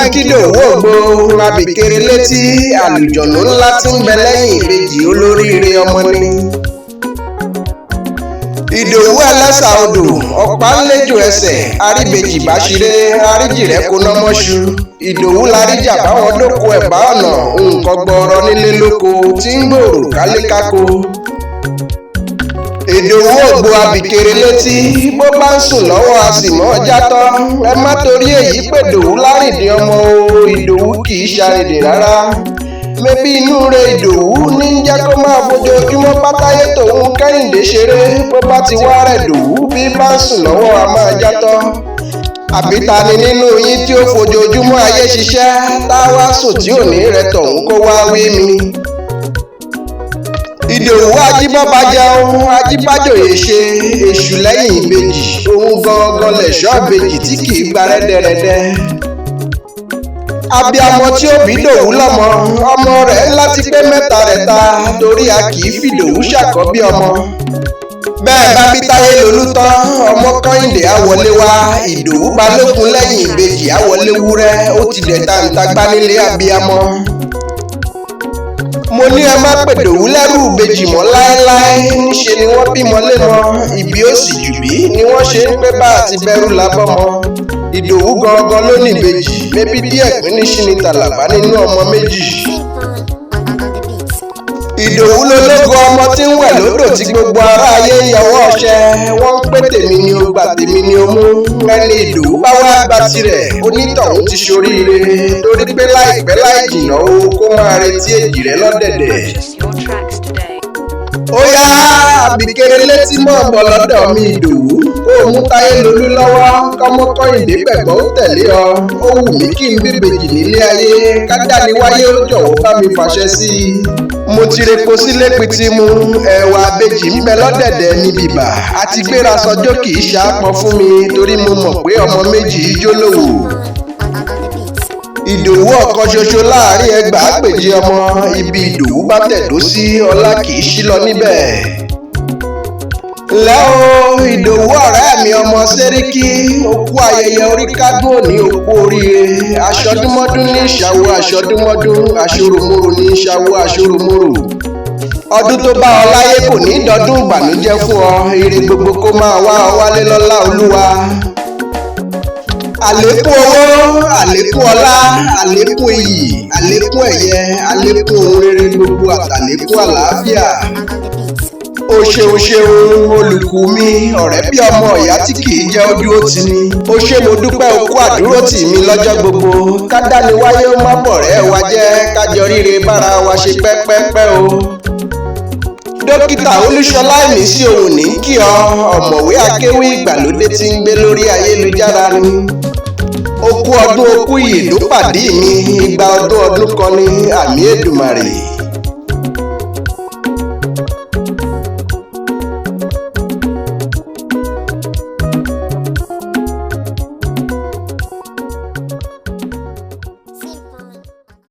báńkì Ìdòwú Ògbó abìkèrè létí àlùjọ̀nù ńlá tí ń bẹ lẹ́yìn ìbejì olóríire ọmọ ni. Ìdòwú ẹlẹ́sà odò ọ̀pá ńlẹ́jọ ẹsẹ̀ àríbejì báṣiré àríjìrẹ́ kóná mọ́ṣú. Ìdòwú laríjà báwọn dóko ẹ̀bá ọ̀nà nǹkan gbọ́ọ̀rọ̀ nílé lóko tí ń gbòòrò kálékáko. Ìdòwú Ògbó abìkèrè létí bó bá ń sùn lọ́wọ́ a sì mọ́ játọ́. Ẹ má torí èyí pé Ìdòwú lárìndín ọmọ o, Ìdòwú kì í ṣàrìndín rárá. Mẹ́bí inú rẹ̀ Ìdòwú ní ń jẹ́ kó máa fojoojúmọ́ pátáyé tòun Kẹ́hìndé ṣeré. Bó bá ti wá rẹ̀ Ìdòwú bí bá ń sùn lọ́wọ́ a máa játọ́. Àbí ta ni nínú yín tí ó fojoojúmọ́ ayé ṣiṣẹ́ tá a wá sùn tí ò ní rẹ̀ tọ̀hún kó wá wí mi. Ìdòwú ajíbọ́ba jẹun ajíbájòyè ṣe èṣù lẹ́yìn ìbejì òun gangan lẹ̀ṣọ́ ìbejì tí kì í gba rẹ́dẹ́rẹ́dẹ́. Abíamọ tí ó bí Ìdòwú lọ́mọ ọmọ rẹ̀ láti pé mẹ́ta rẹ̀ ta torí a kì í fi Ìdòwú ṣàkọ́bí ọmọ. Bẹ́ẹ̀ bá bí Táyé lolú tán ọmọ Kẹ́hìndé á wọlé wá Ìdòwú balógun lẹ́yìn ìbejì á wọlé wúrẹ́ ó ti dẹ̀ tàǹtàgbá nílé abíamọ. Mo ní ẹ má pè Ìdòwú lẹ́rù ìbejì mọ́ láéláé níṣe ni wọ́n bímọ lémọ ìbí ó sì jù bí ni wọ́n ṣe ń pé bá àti bẹ̀rù lábọ́mọ. Ìdòwú gangan ló ní ìbejì mébí díẹ̀ pín ní ṣíní tàlàbá nínú ọmọ méjì. Ìdòwú lológo ọmọ tí ń wẹ̀ lódò tí gbogbo ará ayé ń yọwọ́ ọṣẹ wọ́n ń pé tèmi ni ó gbà tèmi ni ó mú. Ẹni Ìdòwú bá wá gba tirẹ̀ onítọ̀hún ti ṣoríire torí pé láìpẹ́ láì jìnnà o kó máa retí èjì rẹ̀ lọ́dẹ̀dẹ̀. Ó yá àbìkèrè létí mọ́ ọ̀bọ lọ́dọ̀ mi Ìdòwú kó o mú Táyé lolú lọ́wọ́ kọ́mọ Kẹ́hìndé pẹ̀gbọ́n ó tẹ̀lé ọ. Ó wù mí kí n bíbejì nílé ayé kájániwáyé ó jọ̀wọ́ bá mi fàṣẹ sí i. Mo ti repo sílé pitimu ẹ̀wà abejì ń bẹ lọ́dẹ̀dẹ̀ ní bìbà àti gbéra sọjọ́ kì í ṣàpọ̀ fún mi torí mo mọ̀ pé ọmọ méjì ijó lòwò. Ìdòwú ọ̀kan ṣoṣo láàrin ẹgbàágbèje ọmọ ibi Ìdòwú bá tẹ̀dó sí ọlá kì í ṣí lọ níbẹ̀. Ǹlẹ́ o Ìdòwú ọ̀rẹ́ mi ọmọ Sẹ́ríkí òkú ayẹyẹ orí kádùn òní òkú oríire aṣọdúnmọ́dún ní ìṣàwó aṣọdúnmọ́dún aṣòròmòrò ní ìṣàwó aṣòròmòrò. Ọdún tó bá ọ láyé kò ní dọdún ìbànújẹ́ fún ọ ire gbogbo kó máa wá ọ wálé lọ́lá Olúwa. Àlékún owó àlékún ọlá àlékún iyì àlékún ẹ̀yẹ àlékún ohun rere gbogbo àtàlékún àlàáfíà. O ṣeun olùkú mi ọ̀rẹ́ bí ọmọ ìyá tí kì í jẹ́ ojú ó ti ní. O ṣé mo dúpẹ́ okú àdúró tì mí lọ́jọ́ gbogbo kádániwáyé ó má bọ̀rẹ́ wa jẹ́ kájọ ríre bára wa ṣe pẹ́pẹ́pẹ́ o. Dókítà Olúṣọlá Ìmísí òun ní kí ọ ọ̀mọ̀wé akéwì ìgbàlódé tí ń gbé lórí ayélujára ni. Okú ọdún okú ìyèdó pàdé mi igba ọdún kan ní àmì Èdùmàrè.